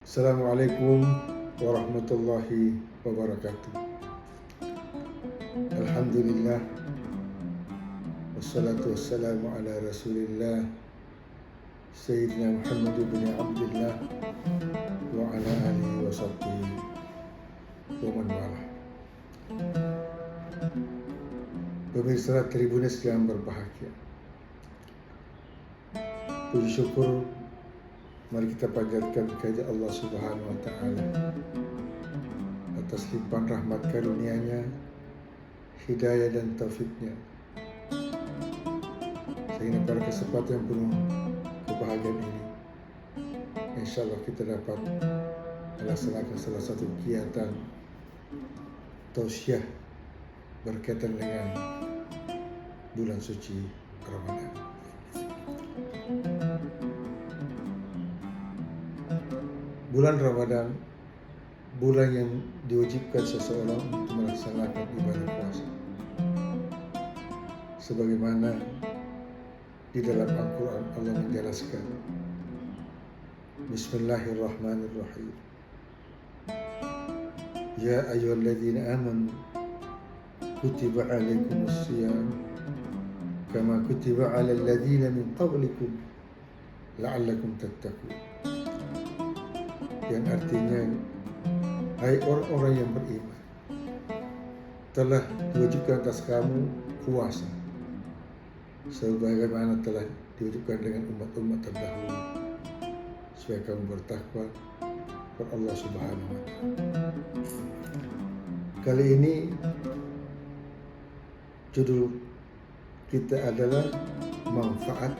Assalamualaikum warahmatullahi wabarakatuh. Alhamdulillah, wassalatu wassalamu ala rasulillah Sayyidina Muhammad bin Abdullah wa ala alihi wa sahbihi wa man wala. Pemirsa Tribunus yang berbahagia, puji syukur mari kita panjatkan kehadirat Allah Subhanahu wa taala atas limpahan rahmat karunia-Nya, hidayah dan taufiknya, sehingga pada kesempatan yang penuh kebahagiaan ini, insya Allah kita dapat melaksanakan salah satu kegiatan tausiah berkaitan dengan bulan suci Ramadan. Bulan Ramadan, bulan yang diwajibkan seseorang untuk melaksanakan ibadah puasa. Sebagaimana di dalam Al-Quran Allah menjelaskan, Bismillahirrahmanirrahim. Ya ayyuhalladzina amanu kutiba alaikumus-shiyam kama kutiba alal ladzina min qablikum la'allakum tattaqun. Yang artinya, hai orang-orang yang beriman, telah diwajibkan atas kamu puasa sebagaimana telah diwajibkan dengan umat-umat terdahulu, supaya kamu bertakwa kepada Allah Subhanahu wa taala. Kali ini judul kita adalah manfaat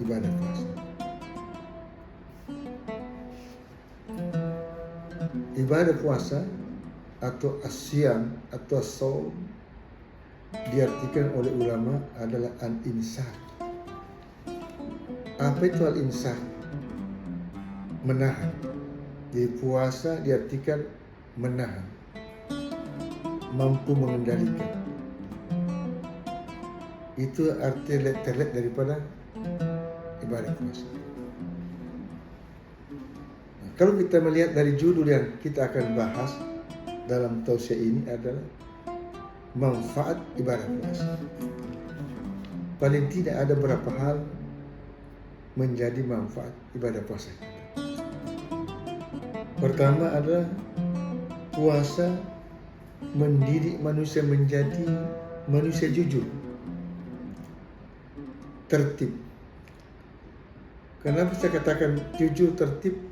ibadah puasa. Ibadah puasa atau asyam atau as-shaum diartikan oleh ulama adalah al-imsak. Apa itu al-imsak? Menahan. Jadi puasa diartikan menahan, mampu mengendalikan. Itu arti terlihat daripada ibadah puasa. Kalau kita melihat dari judul yang kita akan bahas dalam tausiah ini adalah manfaat ibadah puasa. Paling tidak ada beberapa hal menjadi manfaat ibadah puasa kita. Pertama adalah puasa mendidik manusia menjadi manusia jujur, tertib. Kenapa saya katakan jujur, tertib?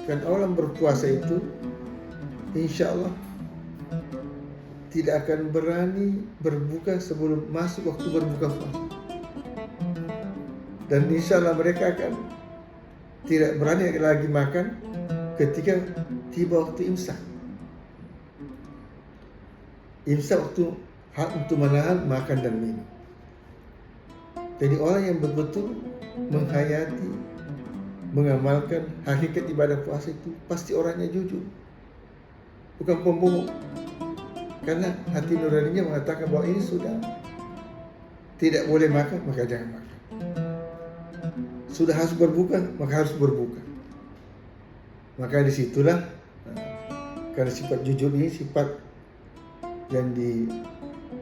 Kan orang berpuasa itu insya Allah tidak akan berani berbuka sebelum masuk waktu berbuka puasa. Dan insya Allah mereka akan tidak berani lagi makan ketika tiba waktu imsak. Imsak waktu hak untuk menahan makan dan minum. Jadi orang yang betul-betul menghayati, mengamalkan hakikat ibadah puasa itu pasti orangnya jujur, bukan pembohong. Karena hati nuraninya mengatakan bahwa ini sudah tidak boleh makan, maka jangan makan. Sudah harus berbuka, maka harus berbuka. Maka disitulah, karena sifat jujur ini sifat yang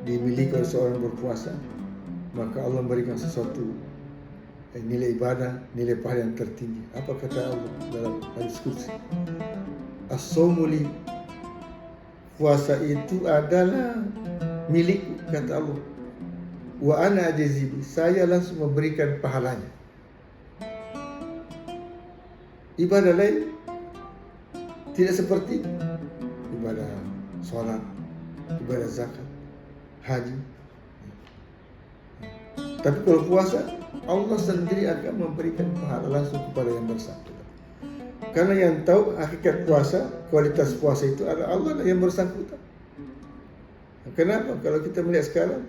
dimiliki oleh seorang berpuasa, maka Allah memberikan sesuatu nilai ibadah, nilai pahala yang tertinggi. Apa kata Allah dalam hadis qudsi? As-shaumu li, puasa itu adalah milikku, kata Allah. Wa ana ajzi bi, saya langsung memberikan pahalanya. Ibadah lain tidak seperti ibadah sholat, ibadah zakat, haji. Tapi kalau puasa, Allah sendiri akan memberikan pahala langsung kepada yang bersangkutan. Karena yang tahu hakikat puasa, kualitas puasa itu adalah Allah yang bersangkutan. Kenapa? Kalau kita melihat sekarang,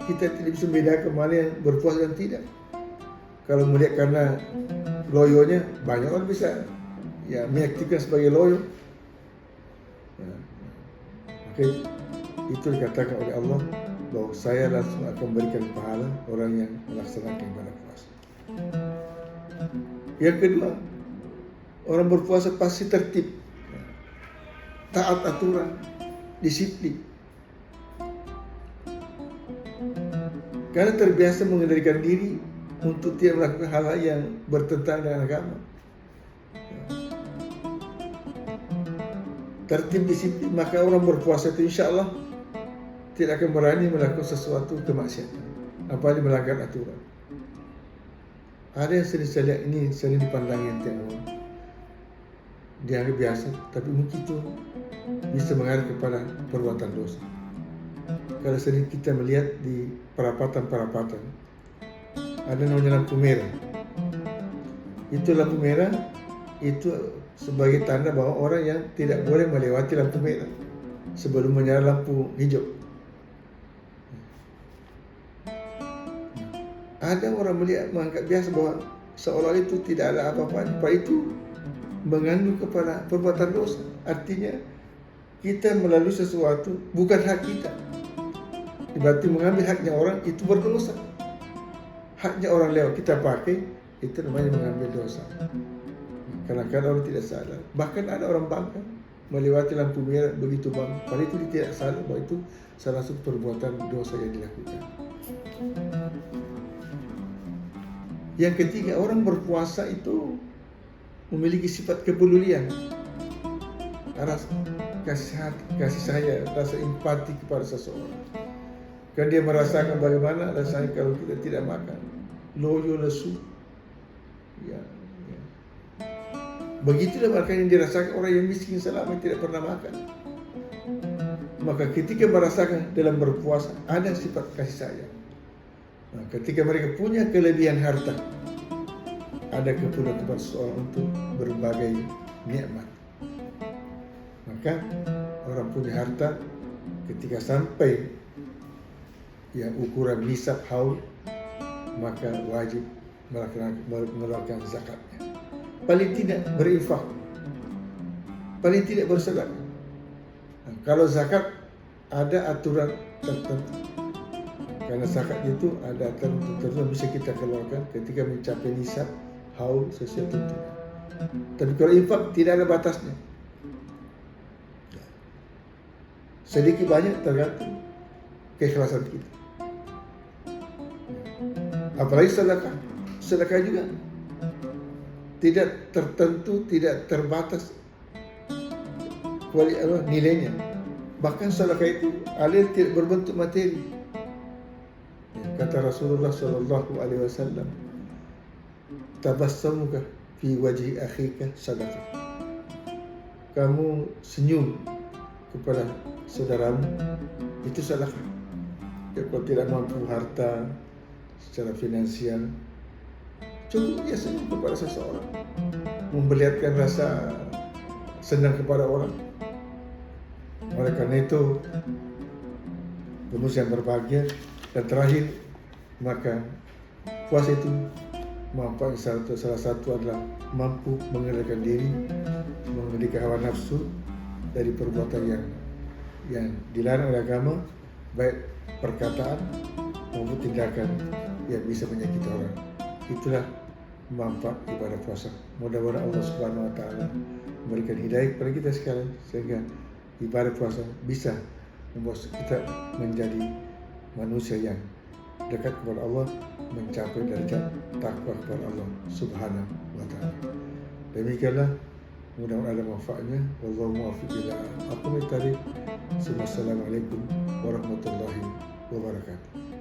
kita tidak bisa membedakan mana yang berpuasa dan tidak. Kalau melihat karena loyonya, banyak orang bisa mengaktifkan sebagai loyo. Maka itu dikatakan oleh Allah bahwa saya langsung akan memberikan pahala orang yang melaksanakan ibadah puasa. Yang kedua, Orang berpuasa pasti tertib, taat aturan, disiplin. Karena terbiasa mengendalikan diri untuk tidak melakukan hal-hal yang bertentangan dengan agama. Tertib, disiplin, maka orang berpuasa itu insya Allah tidak akan berani melakukan sesuatu kemaksiatan, apalagi melanggar aturan. Ada yang sering saya lihat, ini sering dipandang enteng orang, dianggap biasa, tapi mungkin itu bisa mengarah kepada perbuatan dosa. Kalau sering kita melihat di perapatan-perapatan, ada namanya lampu merah. Itu lampu merah itu sebagai tanda bahwa orang yang tidak boleh melewati lampu merah sebelum menyala lampu hijau. Ada orang melihat menganggap biasa bahwa seolah itu tidak ada apa-apa, itu mengandung kepada perbuatan dosa. Artinya kita melalui sesuatu bukan hak kita, berarti mengambil haknya orang itu berdosa. Haknya orang lewat kita pakai, itu namanya mengambil dosa. Kadang-kadang orang tidak sadar. Bahkan ada orang bangga melewati lampu merah begitu bangga, padahal itu dia tidak sadar bahwa itu salah satu perbuatan dosa yang dilakukan. Yang ketiga, orang berpuasa itu memiliki sifat kepedulian, rasa kasih sayang, rasa empati kepada seseorang. Kan dia merasakan bagaimana rasanya kalau kita tidak makan, loyo lesu. Ya. Begitulah makanya yang dirasakan orang yang miskin selama tidak pernah makan. Maka ketika merasakan dalam berpuasa ada sifat kasih sayang. Nah, ketika mereka punya kelebihan harta, ada kepedulian kepada seseorang untuk berbagai nikmat. Maka orang punya harta ketika sampai ukuran nisab haul, maka wajib mengeluarkan zakatnya. Paling tidak berinfak, paling tidak bersedekah. Nah, kalau zakat ada aturan tertentu. Karena zakat itu ada aturan tertentu yang bisa kita keluarkan ketika mencapai nisab haul sesuai tuntunan. Tapi kalau infak tidak ada batasnya. Sedikit banyak tergantung keikhlasan kita. Apalagi sedekah. Sedekah juga tidak tertentu, tidak terbatas nilainya. Bahkan sedekah itu ada yang tidak berbentuk materi. Kata Rasulullah sallallahu alaihi wasallam, tabassamuka fi wajhi akhika sadaqah. Kamu senyum kepada saudaramu itu sedekah. Kalau tidak mampu harta secara finansial, cukup dia senyum kepada seseorang, memperlihatkan rasa senang kepada orang. Oleh karena itu, manusia yang berbahagia. Dan terakhir, maka puasa itu manfaat salah satu adalah mampu mengendalikan diri, mengendalikan hawa nafsu dari perbuatan yang dilarang oleh agama, baik perkataan maupun tindakan yang bisa menyakiti orang. Itulah manfaat ibadah puasa. Mudah-mudahan Allah Subhanahu wa taala memberikan hidayah kepada kita sekalian sehingga ibadah puasa bisa membuat kita menjadi manusia yang dekat kepada Allah, mencapai derajat takwa kepada Allah Subhanahu wa taala. Demikianlah, mudah-mudahan ada manfaatnya. Wallahu muwaffiq ila aqwamit thariq. Assalamualaikum warahmatullahi wabarakatuh.